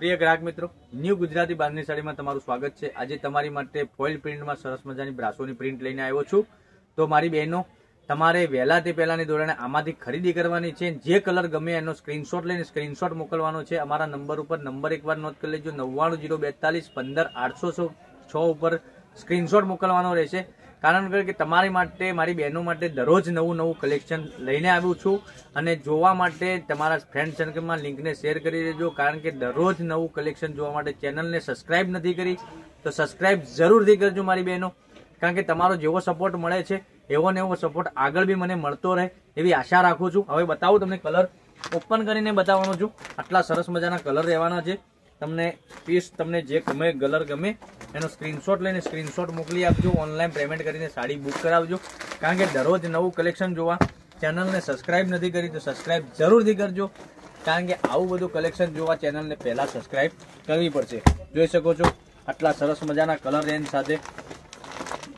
પ્રિય ગ્રાહક મિત્રો, ન્યૂ ગુજરાતી બાંધણી સાડીમાં તમારું સ્વાગત છે। આજે તમારી માટે ફોઇલ પ્રિન્ટમાં સરસ મજાની બ્રાસોની પ્રિન્ટ લઈને આવ્યો છું। તો મારી બહેનો, તમારે વહેલા તે પહેલાની ધોરણે આમાંથી ખરીદી કરવાની છે। જે કલર ગમે એનો સ્ક્રીનશોટ લઈને સ્ક્રીનશોટ મોકલવાનો છે। અમારા નંબર ઉપર નંબર એકવાર નોટ કરી લેજો, 990242 15806 ઉપર સ્ક્રીનશોટ મોકલવાનો રહેશે। કારણ કે તમારી માટે, મારી બહેનો માટે દરરોજ નવું કલેક્શન લઈને આવ્યું છું અને જોવા માટે તમારા ફ્રેન્ડ સર્કલમાં લિંકને શેર કરી દેજો। કારણ કે દરરોજ નવું કલેક્શન જોવા માટે ચેનલને સબસ્ક્રાઇબ નથી કરી તો સબસ્ક્રાઇબ જરૂરથી કરજો મારી બહેનો। કારણ કે તમારો જેવો સપોર્ટ મળે છે એવો ને એવો સપોર્ટ આગળ બી મને મળતો રહે એવી આશા રાખું છું। હવે બતાવું તમને, કલર ઓપન કરીને બતાવવાનો છું। આટલા સરસ મજાના કલર રહેવાના છે। તમને પીસ, તમને જે ગમે કલર ગમે એનો સ્ક્રીનશોટ લઈને સ્ક્રીનશોટ મોકલી આપજો। ઓનલાઈન પેમેન્ટ કરીને સાડી બુક કરાવજો। કારણ કે દરરોજ નવું કલેક્શન જોવા ચેનલને સબસ્ક્રાઇબ નથી કરી તો સબસ્ક્રાઇબ જરૂરથી કરજો। કારણ કે આવું બધું કલેક્શન જોવા ચેનલને પહેલા સબસ્ક્રાઇબ કરવી પડશે। જોઈ શકો છો આટલા સરસ મજાના કલર રેન્જ સાથે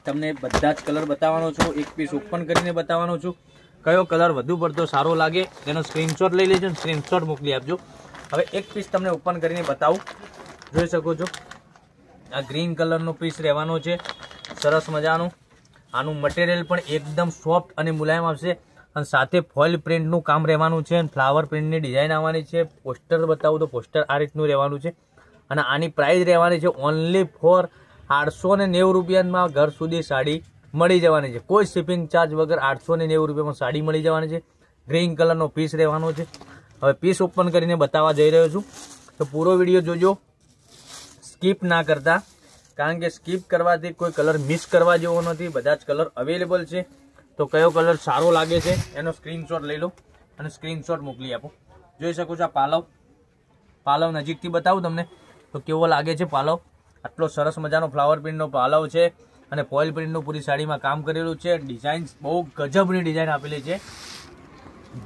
તમને બધા જ કલર બતાવવાનો છું। એક પીસ ઓપન કરીને બતાવવાનો છું। કયો કલર વધુ પડતો સારો લાગે તેનો સ્ક્રીનશોટ લઈ લેજો, સ્ક્રીનશોટ મોકલી આપજો। હવે એક પીસ તમને ઓપન કરીને બતાવું। જોઈ શકો છો આ ગ્રીન કલરનો પીસ રહેવાનો છે, સરસ મજાનું। આનું મટીરિયલ પણ એકદમ સોફ્ટ અને મુલાયમ આવશે અને સાથે ફોઇલ પ્રિન્ટનું કામ રહેવાનું છે અને ફ્લાવર પ્રિન્ટની ડિઝાઇન આવવાની છે। પોસ્ટર બતાવું તો પોસ્ટર આ રીતનું રહેવાનું છે અને આની પ્રાઇસ રહેવાની છે ઓનલી ફોર 890 રૂપિયામાં ઘર સુધી સાડી મળી જવાની છે। કોઈ શિપિંગ ચાર્જ વગર 890 રૂપિયામાં સાડી મળી જવાની છે। ગ્રીન કલરનો પીસ રહેવાનો છે। હવે પીસ ઓપન કરીને બતાવવા જઈ રહ્યો છું, તો પૂરો વિડીયો જોજો, સ્કીપ ના કરતા। કારણ કે સ્કીપ કરવાથી કોઈ કલર મિસ કરવા જેવો નથી, બધા જ કલર અવેલેબલ છે। તો કયો કલર સારો લાગે છે એનો સ્ક્રીનશોટ લઈ લો અને સ્ક્રીનશોટ મોકલી આપો। જોઈ શકો છો આ પાલવ નજીકથી બતાવું તમને તો કેવો લાગે છે પાલવ। આટલો સરસ મજાનો ફ્લાવર પ્રિન્ટનો પાલવ છે અને ફોઇલ પ્રિન્ટનું પૂરી સાડીમાં કામ કરેલું છે। ડિઝાઇન બહુ ગજબની ડિઝાઇન આપેલી છે।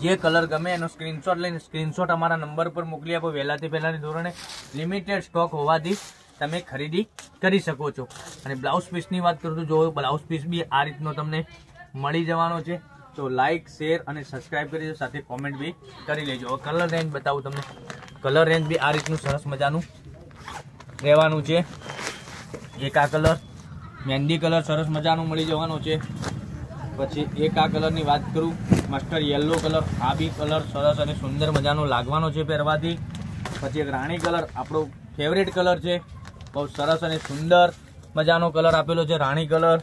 જે કલર ગમે એનો સ્ક્રીનશોટ લઈને સ્ક્રીનશોટ અમારા નંબર પર મોકલી આપો। વહેલાથી પહેલાની ધોરણે લિમિટેડ સ્ટોક હોવાથી તમે ખરીદી કરી શકો છો। અને બ્લાઉઝ પીસની વાત કરું તો જો બ્લાઉઝ પીસ બી આ રીતનો તમને મળી જવાનો છે। તો લાઇક, શેર અને સબસ્ક્રાઇબ કરી દેજો, સાથે કોમેન્ટ બી કરી લેજો। હવે કલર રેન્જ બતાવું તમને। કલર રેન્જ બી આ રીતનું સરસ મજાનું રહેવાનું છે। એક આ કલર મહેંદી કલર સરસ મજાનું મળી જવાનો છે। પછી એક આ કલરની વાત કરું, મસ્ટર્ડ યલો કલર, આ બી કલર સરસ અને સુંદર મજાનો લાગવાનો છે પહેરવાથી। પછી એક રાણી કલર આપણો ફેવરેટ કલર છે, બહુ સરસ અને સુંદર મજાનો કલર આપેલો છે રાણી કલર।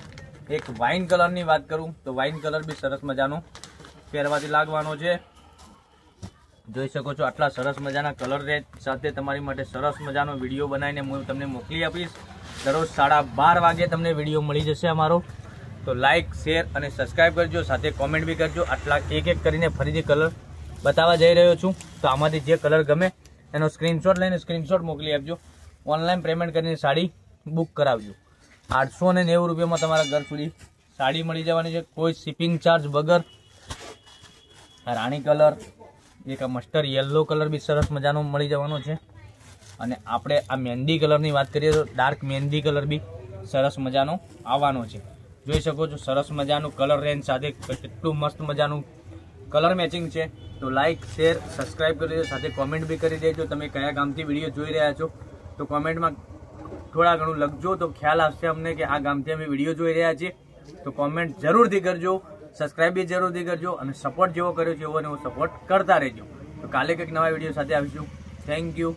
એક વાઇન કલરની વાત કરું તો વાઇન કલર બી સરસ મજાનો પહેરવાથી લાગવાનો છે। જોઈ શકો છો આટલા સરસ મજાના કલર રેન્જ સાથે તમારી માટે સરસ મજાનો વિડીયો બનાવીને હું તમને મોકલી આપીશ। દરરોજ 12:30 વાગે તમને વિડીયો મળી જશે અમારો। તો લાઇક, શેર અને સબસ્ક્રાઇબ કરજો, સાથે કોમેન્ટ બી કરજો। આટલા એક કરીને ફરીથી કલર બતાવવા જઈ રહ્યો છું। તો આમાંથી જે કલર ગમે એનો સ્ક્રીનશોટ લઈને સ્ક્રીનશોટ મોકલી આપજો। ઓનલાઈન પેમેન્ટ કરીને સાડી બુક કરાવજો। 890 રૂપિયામાં તમારા ઘર સુધી સાડી મળી જવાની છે, કોઈ શિપિંગ ચાર્જ વગર। રાણી કલર, એક મસ્ટર્ડ યલો કલર બી સરસ મજાનો મળી જવાનો છે। અને આપણે આ મહેંદી કલરની વાત કરીએ તો ડાર્ક મહેંદી કલર બી સરસ મજાનો આવવાનો છે। જોઈ શકો છો સરસ મજાનું કલર રેન્જ સાથે કેટલું મસ્ત મજાનું કલર મેચિંગ છે। તો લાઇક, શેર, સબસ્ક્રાઇબ કરી દેજો, સાથે કોમેન્ટ બી કરી દેજો। તમે કયા ગામથી વિડીયો જોઈ રહ્યા છો તો કોમેન્ટમાં થોડા ઘણું લખજો તો ખ્યાલ આવશે અમને કે આ ગામથી અમે વિડીયો જોઈ રહ્યા છીએ। તો કોમેન્ટ જરૂરથી કરજો, સબસ્ક્રાઇબ બી જરૂરથી કરજો અને સપોર્ટ જેવો કર્યો છે એવો સપોર્ટ કરતા રહેજો। તો કાલે કંઈક નવા વિડીયો સાથે આવીશું। Thank you.